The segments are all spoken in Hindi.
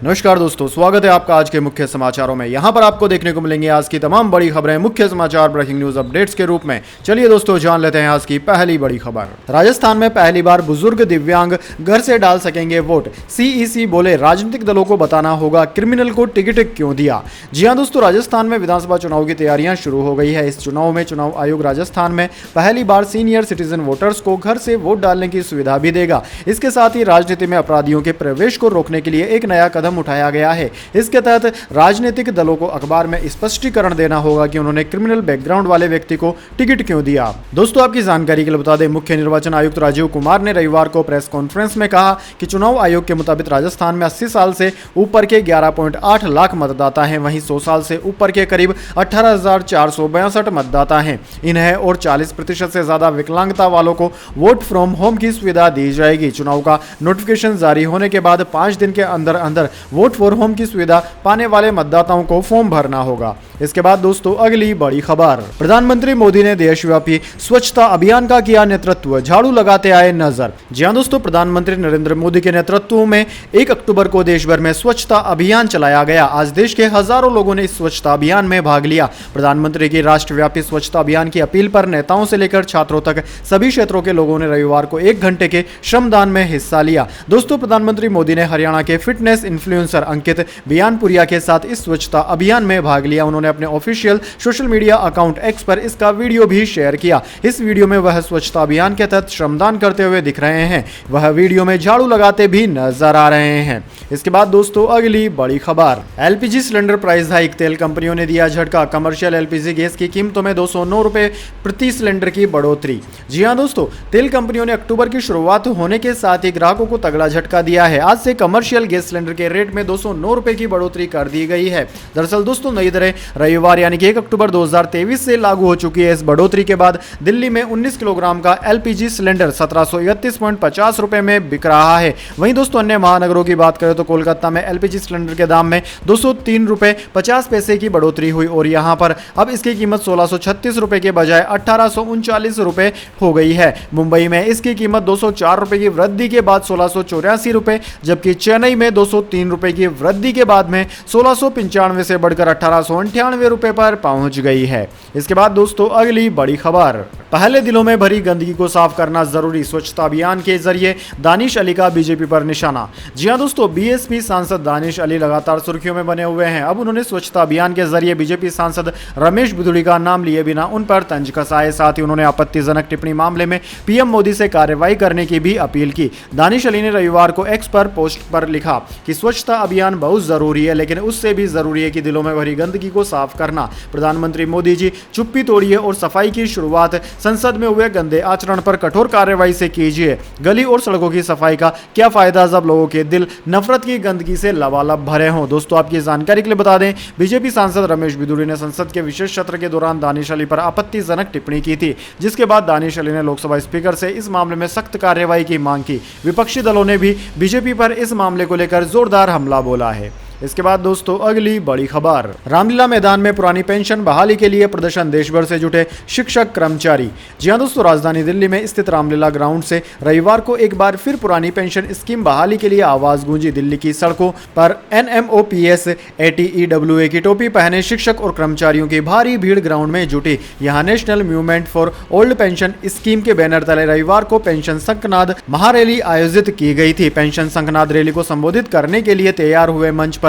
नमस्कार दोस्तों, स्वागत है आपका आज के मुख्य समाचारों में। यहां पर आपको देखने को मिलेंगे आज की तमाम बड़ी खबरें मुख्य समाचार ब्रेकिंग न्यूज अपडेट्स के रूप में। चलिए दोस्तों, जान लेते हैं आज की पहली बड़ी खबर। राजस्थान में पहली बार बुजुर्ग दिव्यांग घर से डाल सकेंगे वोट। सीईसी बोले राजनीतिक दलों को बताना होगा क्रिमिनल को टिकट क्यों दिया। जी हां दोस्तों, राजस्थान में विधानसभा चुनाव की तैयारियां शुरू हो गई है। इस चुनाव में चुनाव आयोग राजस्थान में पहली बार सीनियर सिटीजन वोटर्स को घर से वोट डालने की सुविधा भी देगा। इसके साथ ही राजनीति में अपराधियों के प्रवेश को रोकने के लिए एक नया कदम उठाया गया है। इसके तहत राजनीतिक दलों को अखबार में स्पष्टीकरण देना होगा कि उन्होंने क्रिमिनल बैकग्राउंड वाले व्यक्ति को टिकट क्यों दिया। दोस्तों, आपकी जानकारी के लिए बता दें, मुख्य निर्वाचन आयुक्त राजीव कुमार ने रविवार को प्रेस कॉन्फ्रेंस में कहा कि चुनाव आयोग के मुताबिक राजस्थान में 80 साल से ऊपर के 11.8 लाख मतदाता हैं। वहीं 100 साल से ऊपर के करीब 18,462 मतदाता हैं। इन्हें और 40% से ज्यादा विकलांगता वालों को वोट फ्रॉम होम की सुविधा दी जाएगी। चुनाव का नोटिफिकेशन जारी होने के बाद 5 दिन के अंदर अंदर वोट फॉर होम की सुविधा पाने वाले मतदाताओं को फॉर्म भरना होगा। इसके बाद दोस्तों, अगली बड़ी खबर। प्रधानमंत्री मोदी ने देशव्यापी स्वच्छता अभियान का किया नेतृत्व, झाड़ू लगाते आए नजर। जी हां दोस्तों, प्रधानमंत्री नरेंद्र मोदी के नेतृत्व में 1 अक्टूबर को देश भर में स्वच्छता अभियान चलाया गया। आज देश के हजारों लोगों ने इस स्वच्छता अभियान में भाग लिया। प्रधानमंत्री की राष्ट्रव्यापी स्वच्छता अभियान की अपील पर नेताओं से लेकर छात्रों तक सभी क्षेत्रों के लोगों ने रविवार को 1 घंटे के श्रमदान में हिस्सा लिया। दोस्तों, प्रधानमंत्री मोदी ने हरियाणा के फिटनेस इन्फ्लुएंसर अंकित बियानपुरिया के साथ इस स्वच्छता अभियान में भाग लिया। उन्होंने अपने official social media account x पर इसका वीडियो भी शेयर किया। इस वीडियो में वह स्वच्छता अभियान के तहत श्रमदान करते हुए दिख रहे हैं। वह वीडियो में झाड़ू लगाते भी नजर आ रहे हैं। इसके बाद दोस्तों, अगली बड़ी खबर। एलपीजी सिलेंडर प्राइस हाइक, तेल कंपनियों ने दिया झटका। कमर्शियल एलपीजी गैस की कीमतों में 209 रुपए प्रति सिलेंडर की बढ़ोतरी। जी हां दोस्तों, तेल कंपनियों ने अक्टूबर की शुरुआत होने के साथ ही ग्राहकों को तगड़ा झटका दिया है। आज से कमर्शियल गैस सिलेंडर के रेट में 209 रुपए की बढ़ोतरी कर दी गई है। दरअसल दोस्तों, नई दरें रविवार यानी कि 1 अक्टूबर 2023 से लागू हो चुकी है। इस बढ़ोतरी के बाद दिल्ली में 19 किलोग्राम का एलपीजी सिलेंडर 1731.50 रुपए में बिक रहा है। वहीं दोस्तों, अन्य महानगरों की बात करें तो कोलकाता में एलपीजी सिलेंडर के दाम में 203 रुपए 50 पैसे की बढ़ोतरी हुई और यहां पर अब इसकी कीमत 1636 रुपए के बजाय 1839 रुपए हो गई है। मुंबई में इसकी कीमत 204 रुपए की वृद्धि के बाद 1684 रुपए, जबकि चेन्नई में 203 रुपए की वृद्धि के बाद में 1695 से बढ़कर 1898 रुपए पर पहुंच गई है। इसके बाद दोस्तों, अगली बड़ी खबर। पहले दिलों में भरी गंदगी को साफ करना जरूरी, स्वच्छता अभियान के जरिए दानिश अली का बीजेपी पर निशाना। जी हां दोस्तों, बीएसपी सांसद दानिश अली लगातार सुर्खियों में बने हुए हैं। अब उन्होंने स्वच्छता अभियान के जरिए बीजेपी सांसद रमेश बिधूड़ी का नाम लिए बिना उन पर तंज कसाए। साथ ही उन्होंने आपत्तिजनक टिप्पणी मामले में पीएम मोदी से कार्रवाई करने की भी अपील की। दानिश अली ने रविवार को एक्स पर पोस्ट पर लिखा कि स्वच्छता अभियान बहुत जरूरी है, लेकिन उससे भी जरूरी है कि दिलों में भरी गंदगी को साफ करना। प्रधानमंत्री मोदी जी, चुप्पी तोड़िए और सफाई की शुरुआत संसद में हुए गंदे आचरण पर कठोर कार्रवाई से कीजिए। गली और सड़कों की सफाई का क्या फायदा जब लोगों के दिल नफरत की गंदगी से लबालब भरे हों। दोस्तों, आपकी जानकारी के लिए बता दें, बीजेपी सांसद रमेश बिधूड़ी ने संसद के विशेष सत्र के दौरान दानिश अली पर आपत्तिजनक टिप्पणी की थी, जिसके बाद दानिश अली ने लोकसभा स्पीकर से इस मामले में सख्त कार्रवाई की मांग की। विपक्षी दलों ने भी बीजेपी पर इस मामले को लेकर जोरदार हमला बोला है। इसके बाद दोस्तों, अगली बड़ी खबर। रामलीला मैदान में पुरानी पेंशन बहाली के लिए प्रदर्शन, देश भर से जुटे शिक्षक कर्मचारी। जी हां दोस्तों, राजधानी दिल्ली में स्थित रामलीला ग्राउंड से रविवार को एक बार फिर पुरानी पेंशन स्कीम बहाली के लिए आवाज गूंजी। दिल्ली की सड़कों पर NMOPS ATEWA की टोपी पहने शिक्षक और कर्मचारियों की भारी भीड़ ग्राउंड में जुटी। यहां national movement for old pension scheme के बैनर तले रविवार को पेंशन संघनाद महारैली आयोजित की गई थी। पेंशन संघनाद रैली को संबोधित करने के लिए तैयार हुए मंच पर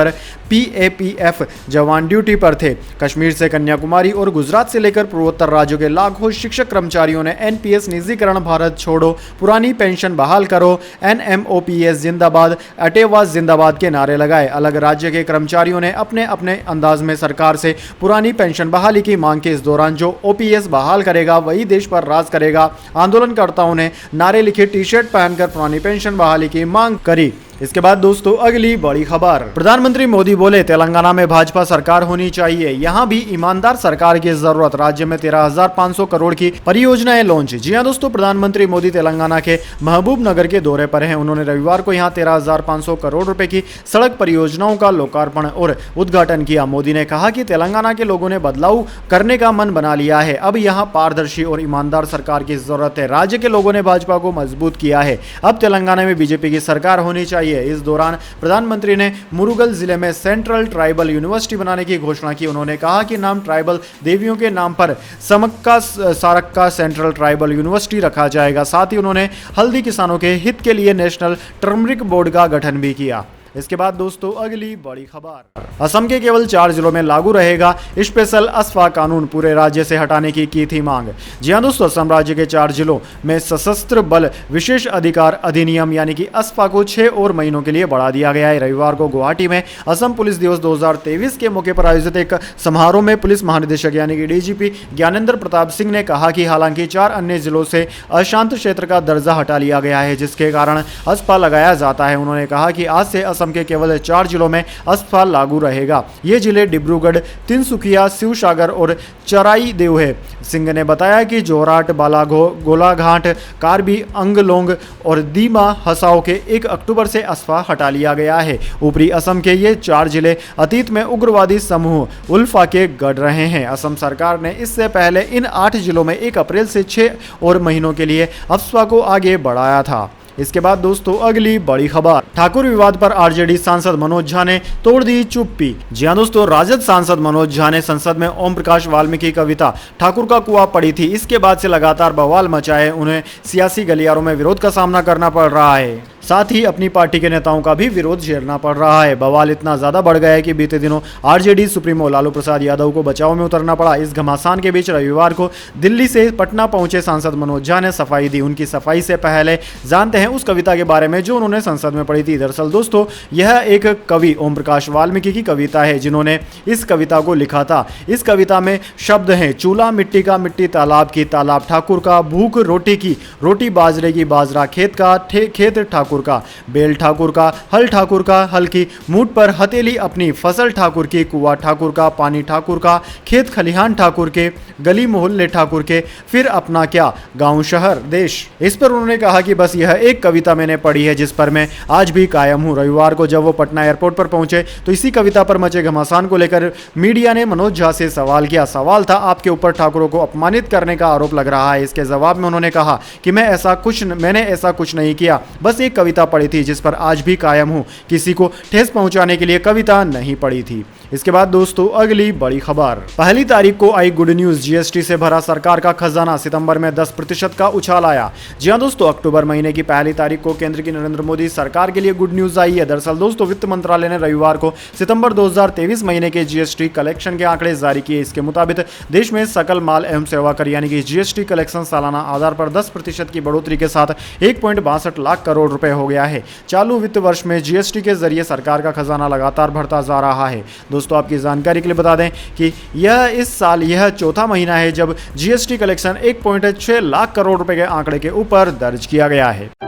PAPF जवान ड्यूटी पर थे। कश्मीर से कन्याकुमारी और गुजरात से लेकर पूर्वोत्तर राज्यों के लाखों शिक्षक कर्मचारियों ने NPS निजीकरण, भारत छोड़ो, पुरानी पेंशन बहाल करो, NMOPS जिंदाबाद, अटेवास जिंदाबाद के नारे लगाए। अलग राज्य के कर्मचारियों ने अपने अपने अंदाज में सरकार से पुरानी पेंशन बहाली की मांग की। इस दौरान जो OPS बहाल करेगा वही देश पर राज करेगा। आंदोलनकर्ताओं ने नारे लिखे टी-शर्ट पहनकर पुरानी पेंशन बहाली की मांग करी। इसके बाद दोस्तों, अगली बड़ी खबर। प्रधानमंत्री मोदी बोले तेलंगाना में भाजपा सरकार होनी चाहिए, यहां भी ईमानदार सरकार की जरूरत। राज्य में 13,500 करोड़ की परियोजनाएं लॉन्च। जी हां दोस्तों, प्रधानमंत्री मोदी तेलंगाना के महबूब नगर के दौरे पर हैं। उन्होंने रविवार को यहां 13,500 करोड़ रुपए की सड़क परियोजनाओं का लोकार्पण और उद्घाटन किया। मोदी ने कहा कि तेलंगाना के लोगों ने बदलाव करने का मन बना लिया है। अब यहां पारदर्शी और ईमानदार सरकार की जरूरत है। राज्य के लोगों ने भाजपा को मजबूत किया है। अब तेलंगाना में बीजेपी की सरकार होनी चाहिए। है। इस दौरान प्रधानमंत्री ने मुरुगल जिले में सेंट्रल ट्राइबल यूनिवर्सिटी बनाने की घोषणा की। उन्होंने कहा कि नाम ट्राइबल देवियों के नाम पर Sammakka Sarakka central tribal university रखा जाएगा। साथ ही उन्होंने हल्दी किसानों के हित के लिए नेशनल टर्मरिक बोर्ड का गठन भी किया। इसके बाद दोस्तों अगली बड़ी खबर, असम के केवल 4 जिलों में लागू रहेगा स्पेशल अस्फा कानून, पूरे राज्य से हटाने की थी मांग। जी हां दोस्तों, असम राज्य के 4 जिलों में सशस्त्र बल विशेष अधिकार अधिनियम यानी कि अस्फा को 6 और महीनों के लिए बढ़ा दिया गया है। रविवार को गुवाहाटी में असम पुलिस दिवस 2023 के मौके पर आयोजित एक समारोह में पुलिस महानिदेशक यानी कि डीजीपी ज्ञानेंद्र प्रताप सिंह ने कहा कि हालांकि 4 अन्य जिलों से अशांत क्षेत्र का दर्जा हटा लिया गया है, जिसके कारण अस्फा लगाया जाता है। उन्होंने कहा कि आज से असम के केवल 4 जिलों में अस्फा लागू रहेगा। ये जिले डिब्रूगढ़, तिनसुकिया, शिवसागर और चराई देव है। सिंह ने बताया कि जोरहाट, गोलाघाट, कार्बी अंगलोंग और दीमा हसाओ के 1 अक्टूबर से अस्फा हटा लिया गया है। ऊपरी असम के ये 4 जिले अतीत में उग्रवादी समूह उल्फा के गढ़ रहे हैं। असम सरकार ने इससे पहले इन 8 जिलों में 1 अप्रैल से 6 और महीनों के लिए अस्फा को आगे बढ़ाया था। इसके बाद दोस्तों अगली बड़ी खबर, ठाकुर विवाद पर आरजेडी सांसद मनोज झा ने तोड़ दी चुप्पी। जी हां दोस्तों, राजद सांसद मनोज झा ने संसद में ओम प्रकाश वाल्मीकि कविता ठाकुर का कुआं पड़ी थी। इसके बाद से लगातार बवाल मचा है। उन्हें सियासी गलियारों में विरोध का सामना करना पड़ रहा है, साथ ही अपनी पार्टी के नेताओं का भी विरोध झेलना पड़ रहा है। बवाल इतना ज्यादा बढ़ गया है कि बीते दिनों आरजेडी सुप्रीमो लालू प्रसाद यादव को बचाव में उतरना पड़ा। इस घमासान के बीच रविवार को दिल्ली से पटना पहुंचे सांसद मनोज झा ने सफाई दी। उनकी सफाई से पहले जानते हैं उस कविता के बारे में जो उन्होंने संसद में पढ़ी थी। दरअसल दोस्तों यह एक कवि ओम प्रकाश वाल्मीकि की कविता है, जिन्होंने इस कविता को लिखा था। इस कविता में शब्द हैं, चूल्हा मिट्टी का, मिट्टी तालाब की, तालाब ठाकुर का, भूख रोटी की, रोटी बाजरे की, बाजरा खेत का, खेत ठाकुर का, बेल ठाकुर का, हल ठाकुर का, हल की मूठ पर हथेली अपनी, फसल ठाकुर की, कुआं ठाकुर का, पानी ठाकुर का, खेत खलिहान ठाकुर के, गली मोहल्ले ठाकुर के, फिर अपना क्या, गांव शहर देश। इस पर उन्होंने कहा कि बस यह एक कविता मैंने पढ़ी है जिस पर मैं आज भी कायम हूं। रविवार को जब वो पटना एयरपोर्ट पर पहुंचे तो इसी कविता पर मचे घमासान को लेकर मीडिया ने मनोज झा से सवाल किया। सवाल था, आपके ऊपर ठाकुरों को अपमानित करने का आरोप लग रहा है। इसके जवाब में उन्होंने कहा कि मैंने ऐसा कुछ नहीं किया, बस एक कविता पढ़ी थी जिस पर आज भी कायम हूं। किसी को ठेस पहुंचाने के लिए कविता नहीं पढ़ी थी। इसके बाद दोस्तों अगली बड़ी खबर, पहली तारीख को आई गुड न्यूज, जीएसटी से भरा सरकार का खजाना, सितंबर में 10% का उछाल आया। जी हां दोस्तों, अक्टूबर महीने की पहली तारीख को केंद्र की नरेंद्र मोदी सरकार के लिए गुड न्यूज आई है। दरअसल दोस्तों वित्त मंत्रालय ने रविवार को सितंबर 2023 महीने के जीएसटी कलेक्शन के आंकड़े जारी किए। इसके मुताबिक देश में सकल माल एवं सेवा कर यानी कि जीएसटी कलेक्शन सालाना आधार पर 10% की बढ़ोतरी के साथ 1.62 लाख करोड़ रुपए हो गया है। चालू वित्त वर्ष में जीएसटी के जरिए सरकार का खजाना लगातार बढ़ता जा रहा है। दोस्तों आपकी जानकारी के लिए बता दें कि इस साल यह चौथा महीना है जब जीएसटी कलेक्शन 1.6 लाख करोड़ रुपए के आंकड़े के ऊपर दर्ज किया गया है।